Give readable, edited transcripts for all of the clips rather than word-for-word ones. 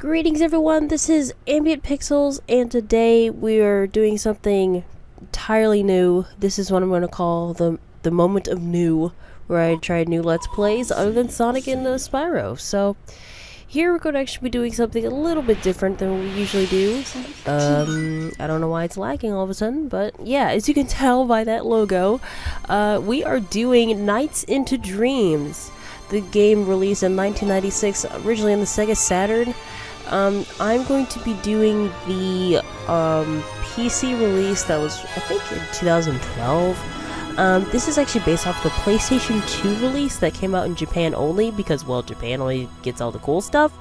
Greetings everyone, this is Ambientpixels, and today we are doing something entirely new. This is what I'm going to call the moment of new, where I tried new Let's Plays other than Sonic and Spyro. So, here we're going to actually be doing something a little bit different than we usually do. I don't know why it's lagging all of a sudden, but yeah, as you can tell by that logo, we are doing Nights into Dreams. The game released in 1996, originally on the Sega Saturn. I'm going to be doing the PC release that was, I think, in 2012. This is actually based off the PlayStation 2 release that came out in Japan only, because, well, Japan only gets all the cool stuff.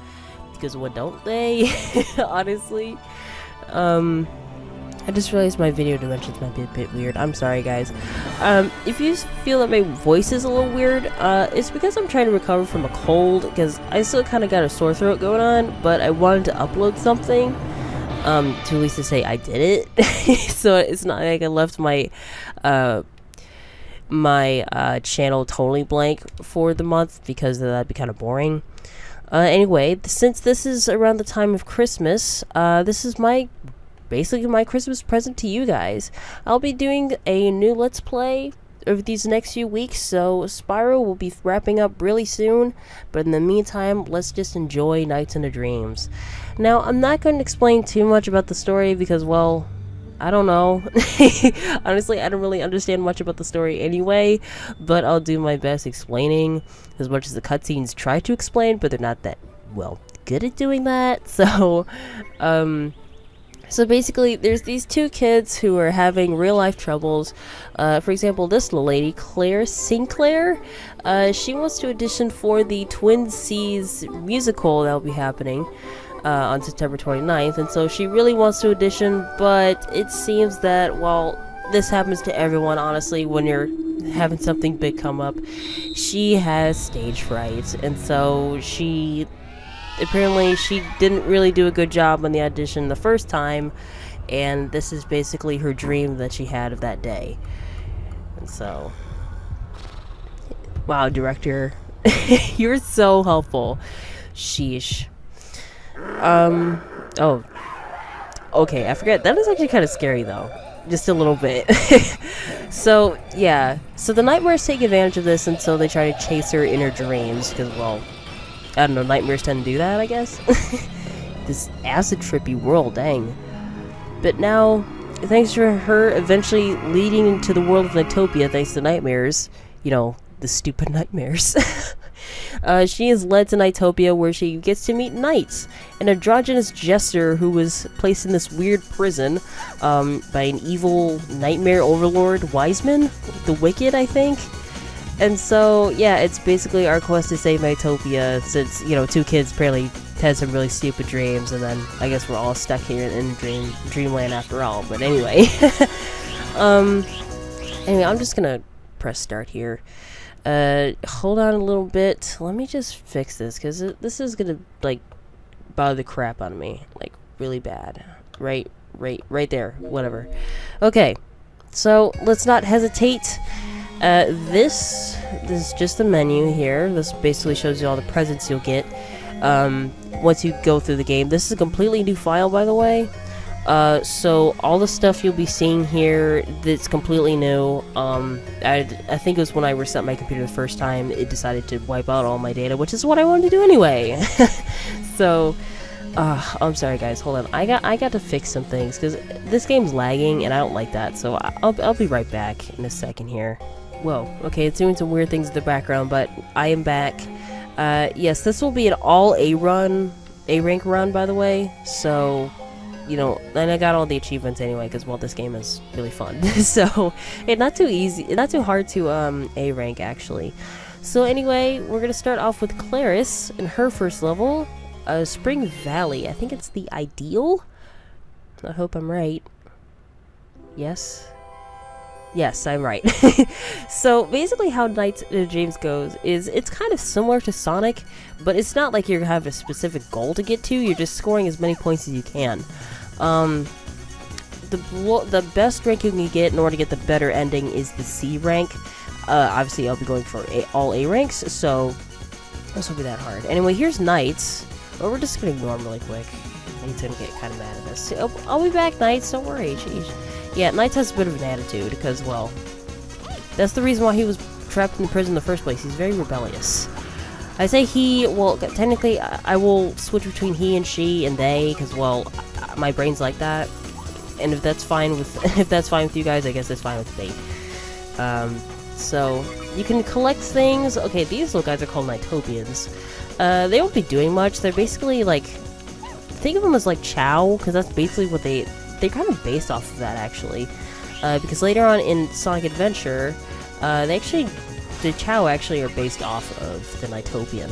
Because what don't they? Honestly. I just realized my video dimensions might be a bit weird. I'm sorry, guys. If you feel that my voice is a little weird, it's because I'm trying to recover from a cold, because I still kind of got a sore throat going on, but I wanted to upload something, to at least to say I did it. So it's not like I left my, channel totally blank for the month, because that'd be kind of boring. Anyway, since this is around the time of Christmas, this is basically my Christmas present to you guys. I'll be doing a new Let's Play over these next few weeks, so Spyro will be wrapping up really soon, but in the meantime, let's just enjoy Nights into Dreams. Now, I'm not going to explain too much about the story because, well, I don't know. Honestly, I don't really understand much about the story anyway, but I'll do my best explaining as much as the cutscenes try to explain, but they're not that, well, good at doing that. So basically, there's these two kids who are having real-life troubles. For example, this little lady, Claire Sinclair, she wants to audition for the Twin Seas musical that will be happening on September 29th, and so she really wants to audition, but it seems that, well, this happens to everyone, honestly, when you're having something big come up. She has stage fright, and so apparently she didn't really do a good job on the audition the first time, and this is basically her dream that she had of that day. And so, wow, director, you're so helpful. Sheesh. Oh, okay, I forget, that is actually kind of scary though, just a little bit. So yeah, so the nightmares take advantage of this, and so they try to chase her in her dreams, because, well, I don't know, nightmares tend to do that, I guess. This acid trippy world, dang. But now, thanks to her eventually leading into the world of NiGHTS, thanks to nightmares, you know, the stupid nightmares, she is led to NiGHTS, where she gets to meet Knights, an androgynous jester who was placed in this weird prison by an evil nightmare overlord, Wiseman, the Wicked, I think. And so, yeah, it's basically our quest to save NiGHTS, since, you know, two kids apparently had some really stupid dreams, and then I guess we're all stuck here in dreamland after all. But anyway, anyway, I'm just gonna press start here. Hold on a little bit. Let me just fix this, because this is gonna, like, bother the crap out of me, like, really bad. Right there, whatever. Okay, so let's not hesitate. This is just the menu here. This basically shows you all the presents you'll get once you go through the game. This is a completely new file, by the way. So all the stuff you'll be seeing here that's completely new. I think it was when I reset my computer the first time, it decided to wipe out all my data, which is what I wanted to do anyway. So, I'm sorry, guys. Hold on. I got to fix some things, because this game's lagging, and I don't like that. So I'll be right back in a second here. Whoa, okay, it's doing some weird things in the background, but I am back. Yes, this will be an all A-rank run, by the way, so, you know, and I got all the achievements anyway, because, well, this game is really fun. So, it's not too easy, not too hard to, A-rank, actually. So, anyway, we're gonna start off with Clarice in her first level, Spring Valley. I think it's the ideal? I hope I'm right. Yes? Yes, I'm right. So basically how Nights into Dreams goes is it's kind of similar to Sonic, but it's not like you have a specific goal to get to, you're just scoring as many points as you can. The best rank you can get in order to get the better ending is the C rank. Obviously I'll be going for all A ranks, so this will be that hard. Anyway, here's Knights, But we're just gonna ignore him really quick. He's gonna get kind of mad at us. I'll be back, Knights. Don't worry. Jeez. Yeah, Knights has a bit of an attitude because, well, that's the reason why he was trapped in prison in the first place. He's very rebellious. I say he, well, technically, I will switch between he and she and they, because, well, my brain's like that. And if that's fine with you guys, I guess that's fine with me. So you can collect things. Okay, these little guys are called Nightopians. They won't be doing much. They're basically like, think of them as like Chow, because that's basically what they're kind of based off of that actually. Because later on in Sonic Adventure, the Chow actually are based off of the Nightopian.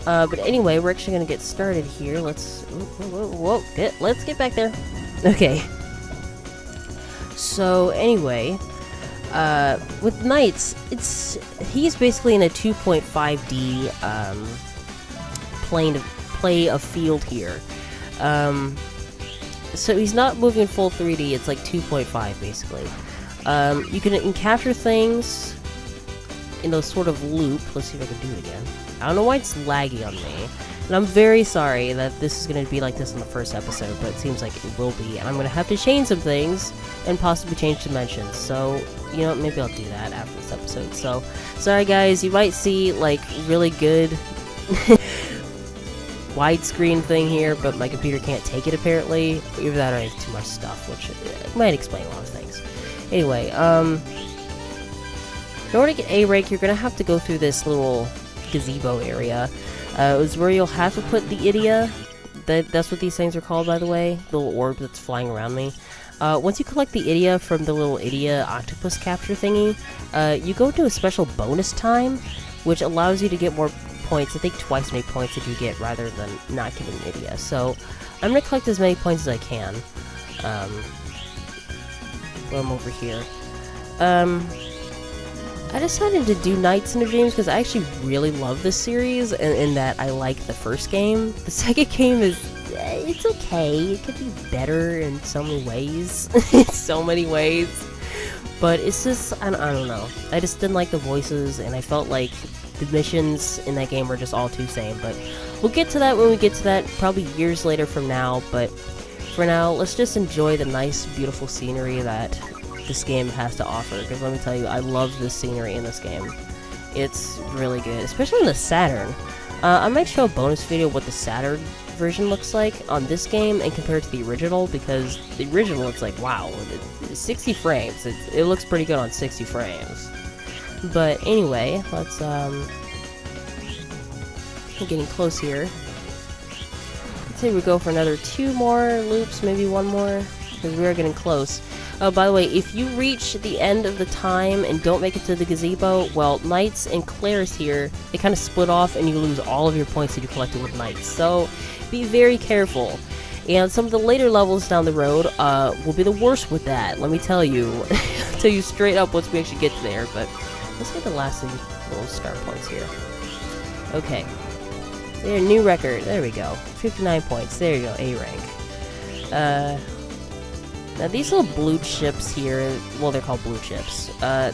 But anyway, we're actually gonna get started here. Let's get back there. Okay. So anyway, with Knights, he's basically in a 2.5D play of field here. So he's not moving in full 3D. It's like 2.5 basically. You can capture things in those sort of loop. Let's see if I can do it again. I don't know why it's laggy on me. And I'm very sorry that this is going to be like this in the first episode, but it seems like it will be. And I'm going to have to change some things and possibly change dimensions. So, you know, maybe I'll do that after this episode. So, sorry guys, you might see like really good widescreen thing here, but my computer can't take it apparently. Either that or I have too much stuff, which might explain a lot of things. Anyway, in order to get A rank, you're going to have to go through this little gazebo area. It's where you'll have to put the Idia. That's what these things are called, by the way. The little orb that's flying around me. Once you collect the Idia from the little Idia octopus capture thingy, you go to a special bonus time, which allows you to get more points. I think twice as many points that you get rather than not getting an Idia. So I'm going to collect as many points as I can. While I'm over here. I decided to do Knights into Dreams because I actually really love this series, and in that I like the first game. The second game is, it's okay. It could be better in so many ways. In so many ways. But it's just, I don't know. I just didn't like the voices, and I felt like the missions in that game were just all too same. But we'll get to that when we get to that, probably years later from now. But for now, let's just enjoy the nice, beautiful scenery that this game has to offer, because let me tell you, I love this scenery in this game. It's really good, especially on the Saturn. I might show a bonus video of what the Saturn version looks like on this game and compare it to the original, because the original, it's like, wow, it's 60 frames. It looks pretty good on 60 frames. But anyway, let's, I'm getting close here. Let's say we go for another 2 more loops, maybe 1 more, because we are getting close. By the way, if you reach the end of the time and don't make it to the gazebo, well, Knights and Claire's here, they kind of split off and you lose all of your points that you collected with Knights. So, be very careful. And some of the later levels down the road will be the worst with that, let me tell you. I'll tell you straight up once we actually get there, but let's get the last of these little star points here. Okay. There, new record. There we go. 59 points. There you go, A rank. Now these little blue chips here, well, they're called blue chips. They're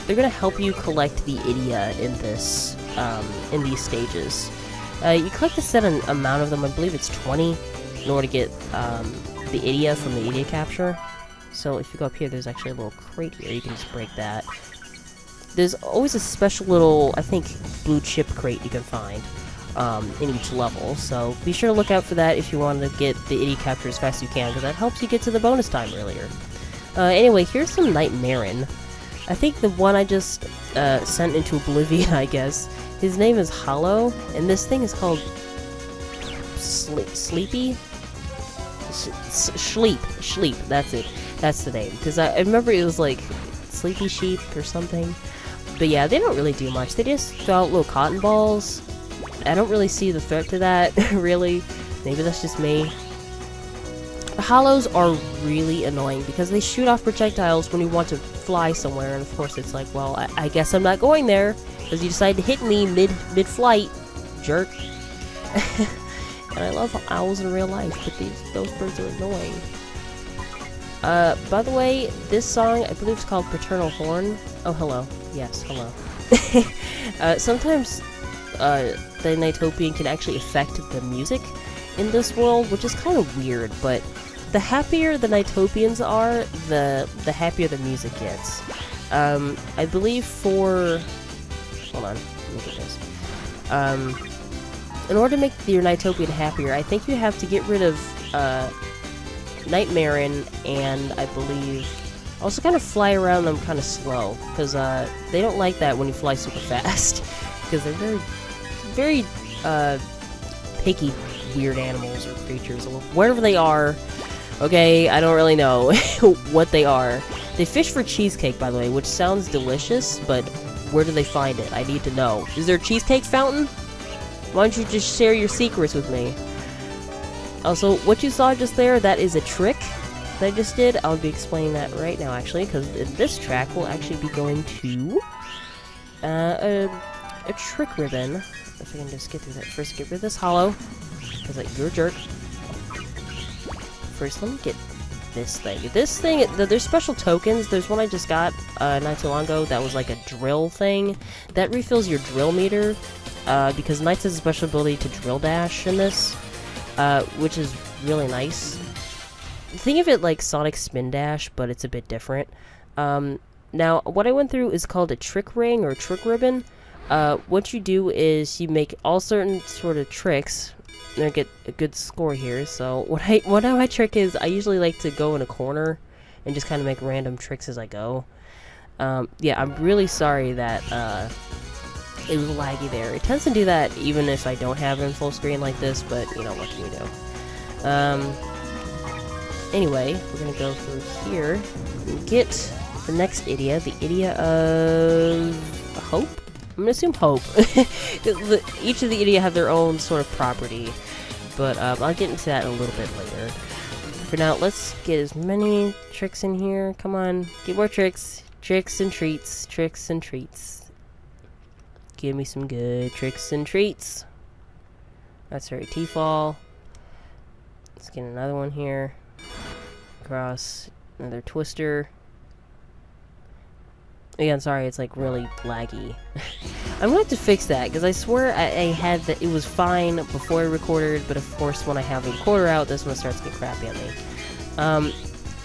gonna help you collect the Idia in this, in these stages. You collect a set amount of them. I believe it's 20 in order to get the Idia from the Idia capture. So if you go up here, there's actually a little crate here. You can just break that. There's always a special little, I think, blue chip crate you can find. In each level, so be sure to look out for that if you want to get the Idia capture as fast as you can, because that helps you get to the bonus time earlier. Anyway, here's some Nightmarin. I think the one I just sent into oblivion, I guess, his name is Hollow, and this thing is called Sleepy? Sleep, that's it. That's the name, because I remember it was like Sleepy Sheep or something. But yeah, they don't really do much. They just throw out little cotton balls. I don't really see the threat to that, really. Maybe that's just me. The Hollows are really annoying because they shoot off projectiles when you want to fly somewhere, and of course it's like, well, I guess I'm not going there because you decided to hit me mid-flight, jerk. And I love owls in real life, but those birds are annoying. By the way, this song, I believe it's called Paternal Horn. Oh, hello. Yes, hello. Sometimes the Nightopian can actually affect the music in this world, which is kind of weird, but the happier the Nightopians are, the happier the music gets. I believe for... Hold on, look at this. In order to make your Nightopian happier, I think you have to get rid of Nightmarin, and I believe also kind of fly around them kind of slow, because they don't like that when you fly super fast, because they're very picky, weird animals or creatures, or whatever they are. Okay, I don't really know what they are. They fish for cheesecake, by the way, which sounds delicious, but where do they find it? I need to know. Is there a cheesecake fountain? Why don't you just share your secrets with me? Also, what you saw just there, that is a trick that I just did. I'll be explaining that right now, actually, because in this track, we'll actually be going to a trick ribbon. If I can just get through that. First, get rid of this hollow, because you're a jerk. First, let me get this thing. This thing, there's special tokens. There's one I just got not too long ago that was like a drill thing. That refills your drill meter, because Knights has a special ability to drill dash in this, which is really nice. Think of it like Sonic Spin Dash, but it's a bit different. Now, what I went through is called a trick ring or trick ribbon. What you do is you make all certain sort of tricks, and I get a good score here. So what my trick is, I usually like to go in a corner and just kind of make random tricks as I go. Yeah, I'm really sorry that it was laggy there. It tends to do that even if I don't have it in full screen like this, but you know, what can you do? Anyway, we're gonna go through here and get the next idia, the idia of Hope? I'm gonna assume Hope. Each of the idia have their own sort of property, but I'll get into that a little bit later. For now, let's get as many tricks in here. Come on, get more tricks. Tricks and treats. Tricks and treats. Give me some good tricks and treats. That's right, T-fall. Let's get another one here. Across another twister. Again, sorry, it's like really laggy. I'm gonna have to fix that, because I swear I had that it was fine before I recorded, but of course when I have the recorder out, this one starts to get crappy on me.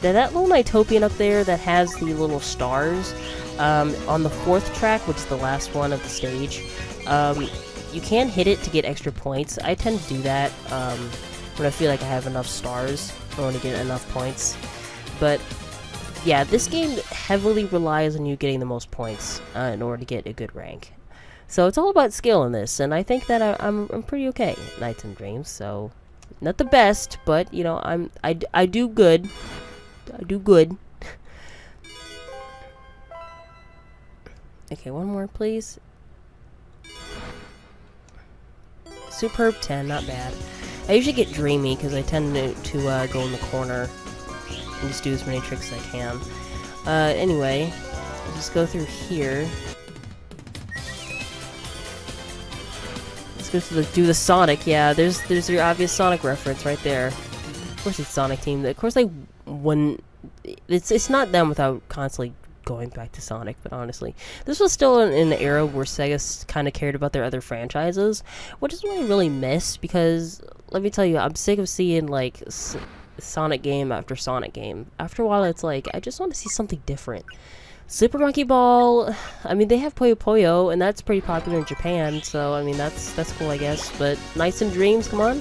That little Nightopian up there that has the little stars, on the 4th track, which is the last one of the stage, you can hit it to get extra points. I tend to do that when I feel like I have enough stars, I want to get enough points. But yeah, this game heavily relies on you getting the most points in order to get a good rank. So it's all about skill in this, and I think that I'm pretty okay at Nights and Dreams. So not the best, but you know, I do good. I do good. Okay, one more, please. Superb 10, not bad. I usually get dreamy because I tend to go in the corner and just do as many tricks as I can. Anyway, let's just go through here. Let's go to do the Sonic. Yeah, there's your obvious Sonic reference right there. Of course, it's Sonic Team. Of course, it's not them without constantly going back to Sonic, but honestly, this was still in an era where Sega kind of cared about their other franchises, which is what I really miss, because let me tell you, I'm sick of seeing like Sonic game after Sonic game. After a while, it's like I just want to see something different. Super Monkey Ball, I mean, they have Puyo Puyo, and that's pretty popular in Japan, so I mean, that's cool, I guess. But Nights and Dreams, come on,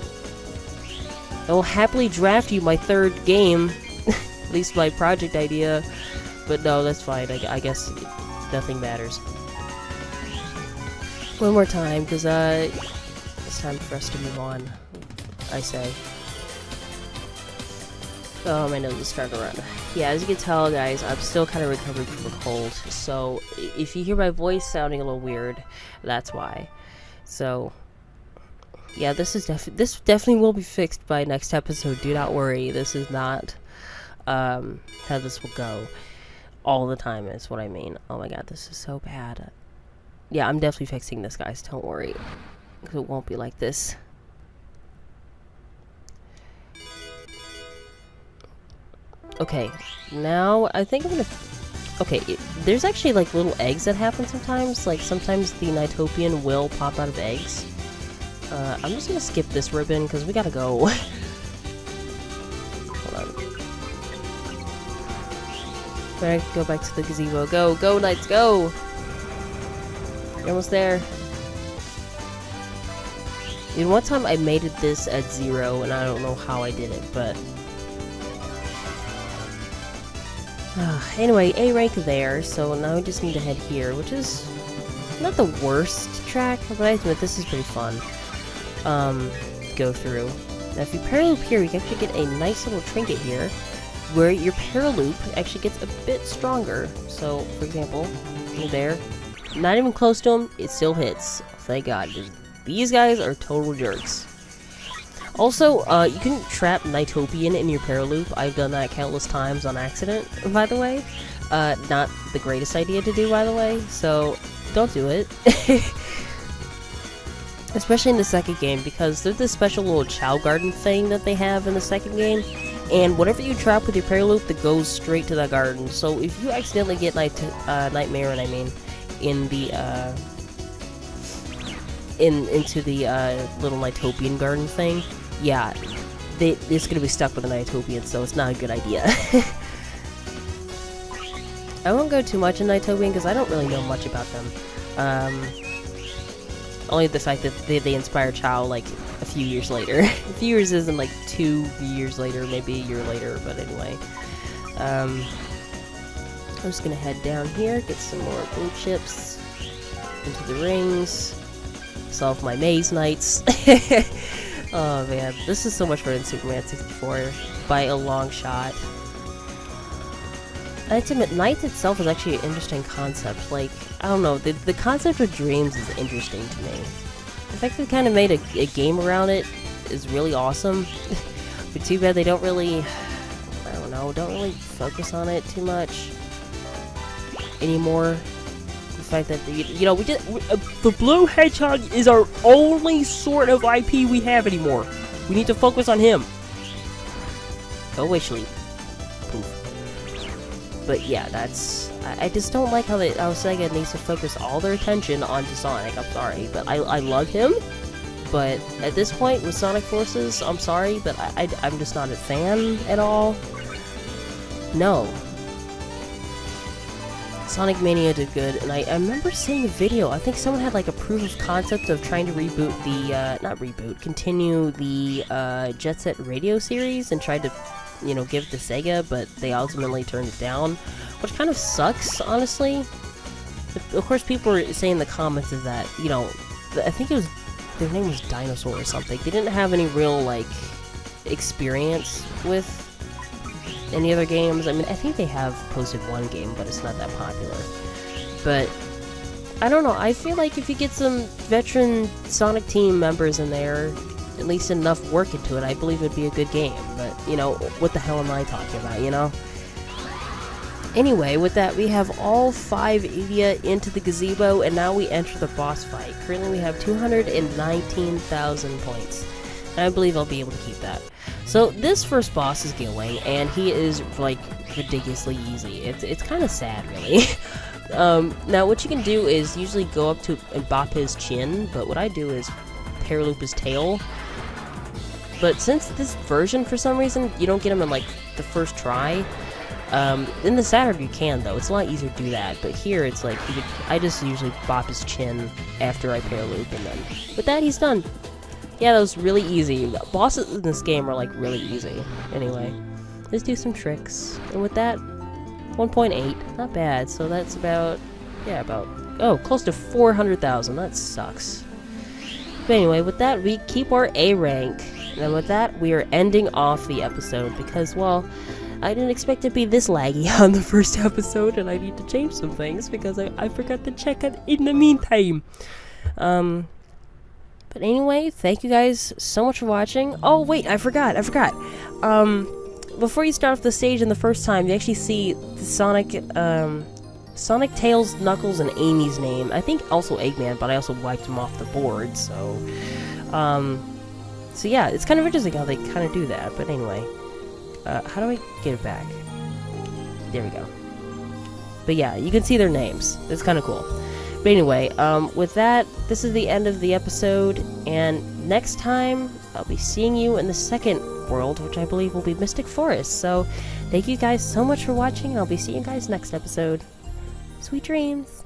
I will happily draft you my 3rd game, at least my project idea. But no, that's fine. I guess nothing matters. One more time, because it's time for us to move on, I say. Oh, my nose is starting to run. Yeah, as you can tell, guys, I'm still kind of recovering from a cold. So, if you hear my voice sounding a little weird, that's why. So, yeah, this definitely will be fixed by next episode. Do not worry. This is not how this will go. All the time is what I mean. Oh my god, this is so bad. Yeah, I'm definitely fixing this, guys. Don't worry. Because it won't be like this. Okay, now I think I'm gonna Okay, there's actually like little eggs that happen sometimes. Like sometimes the NiGHTopian will pop out of eggs. I'm just gonna skip this ribbon because we gotta go. Hold on. Alright, go back to the gazebo. Go, go, Knights, go! You're almost there. Dude, one time I made it this at 0, and I don't know how I did it, but... anyway, A rank there, so now we just need to head here, which is not the worst track, but I admit this is pretty fun. Go through. Now if you paraloop here, you can actually get a nice little trinket here, where your paraloop actually gets a bit stronger. So, for example, you're there, not even close to him, it still hits. Thank God. These guys are total jerks. Also, you can trap NiGHTopian in your paraloop. I've done that countless times on accident, by the way. Not the greatest idea to do, by the way, so don't do it. Especially in the second game, because there's this special little Chow Garden thing that they have in the second game, and whatever you trap with your paraloop, that goes straight to that garden. So if you accidentally get Nightmare, I mean, in the, into the, little NiGHTopian garden thing, yeah, it's gonna be stuck with the NiGHTopian, so it's not a good idea. I won't go too much in NiGHTopian, because I don't really know much about them. Only the fact that they inspired Chow, like, a few years later. A few years isn't, like, 2 years later, maybe a year later, but anyway. I'm just gonna head down here, get some more blue chips into the rings, solve my maze knights. Oh man, this is so much better than Superman 64 by a long shot. I have to admit, Knights itself is actually an interesting concept. Like, I don't know, the concept of dreams is interesting to me. The fact that they kind of made a game around it is really awesome. But too bad they don't really, I don't know, don't really focus on it too much anymore. The fact that, you know, the Blue Hedgehog is our only sort of IP we have anymore. We need to focus on him. Go away, sleep. Poof. But yeah, that's... I just don't like how Sega needs to focus all their attention onto Sonic. I'm sorry, but I love him. But at this point, with Sonic Forces, I'm sorry, but I'm just not a fan at all. No. Sonic Mania did good, and I remember seeing a video. I think someone had like a proof of concept of trying to reboot the, continue the Jet Set Radio series and tried to, you know, give it to Sega, but they ultimately turned it down, which kind of sucks, honestly. Of course, people were saying in the comments is that, you know, I think it was, their name was Dinosaur or something. They didn't have any real, like, experience with any other games. I mean, I think they have posted one game, but it's not that popular. But, I don't know, I feel like if you get some veteran Sonic team members in there, at least enough work into it, I believe it would be a good game. But, you know, what the hell am I talking about, you know? Anyway, with that, we have all 5 Evia into the gazebo, and now we enter the boss fight. Currently, we have 219,000 points. And I believe I'll be able to keep that. So, this first boss is Gilwing, and he is, like, ridiculously easy. It's kind of sad, really. Now, what you can do is usually go up to and bop his chin, but what I do is paraloop his tail. But since this version, for some reason, you don't get him in, like, the first try, in the Saturn you can, though. It's a lot easier to do that, but here it's like, I just usually bop his chin after I paraloop, and then with that, he's done. Yeah, that was really easy. Bosses in this game are, like, really easy. Anyway, let's do some tricks. And with that, 1.8, not bad. So that's about, yeah, oh, close to 400,000. That sucks. But anyway, with that, we keep our A rank. And with that, we are ending off the episode because, well, I didn't expect it to be this laggy on the first episode, and I need to change some things because I forgot to check it in the meantime. But anyway, thank you guys so much for watching. Oh, wait, I forgot. Before you start off the stage in the first time, you actually see the Sonic, Tails, Knuckles, and Amy's name. I think also Eggman, but I also wiped him off the board, so... So yeah, it's kind of interesting how they kind of do that, but anyway. How do I get it back? There we go. But yeah, you can see their names. It's kind of cool. But anyway, with that, this is the end of the episode, and next time I'll be seeing you in the second world, which I believe will be Mystic Forest. So thank you guys so much for watching, and I'll be seeing you guys next episode. Sweet dreams!